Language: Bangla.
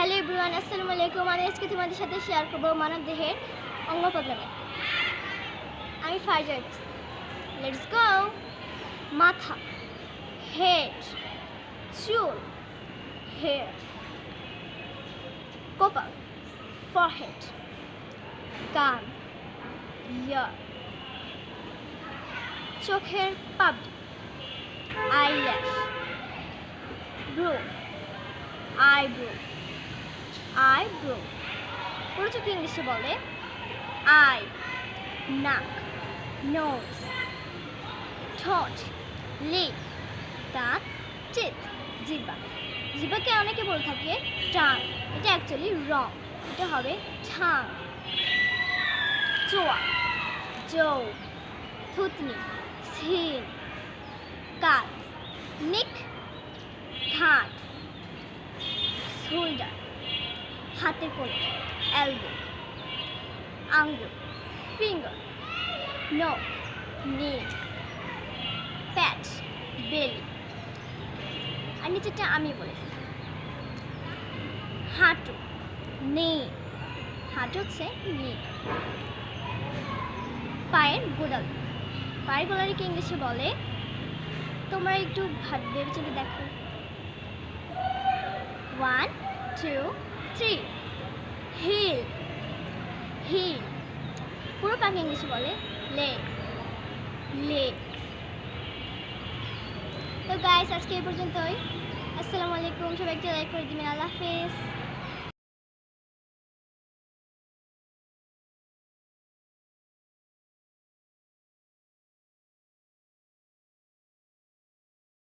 হ্যালো এভরিওয়ান, আসসালামু আলাইকুম। আমি আজকে তোমাদের সাথে শেয়ার করবো মানবদেহের অঙ্গ প্রত্যঙ্গ। আমি ফাইজার। Let's go. মাথা, হেড, চুল, হেয়ার, কপাল, ফরহেড, কান, ইয়ার, চোখের পাপড়ি, আইল্যাশ, ব্রু, আইব্রো। পুরো চোখে ইংলিশে বলে আই, নাক, নোজ, ঠোঁট, লিপ, দাঁত, চিত, জিহ্বা। জিহ্বাকে অনেকে বলে থাকে টাং, এটা অ্যাকচুয়ালি রং, এটা হবে ঠাং। চোয়া, জৌ, থুতনি, সিন, কাঁধ, নিক, ঘাট, শোল্ডার, হাতের কোণে, এলবো, আঙ্গুল, ফিঙ্গার, নোক, নি, প্যাচ, বেলি। আর নিচেরটা আমি বলে হাঁটু, নি, হাঁটু হচ্ছে নি। পায়ের গোড়ালিকে ইংলিশে বলে, তোমরা একটু ভেবে চিন্তে দেখো। 1 2 3 হিল। পুরো পাকে ইংলিশে বলে লেগ। তো গাইস, আজকে এই পর্যন্তই। আসসালামু আলাইকুম। সবাই একটা লাইক করে দিবেন। আল্লাহ হাফেজ।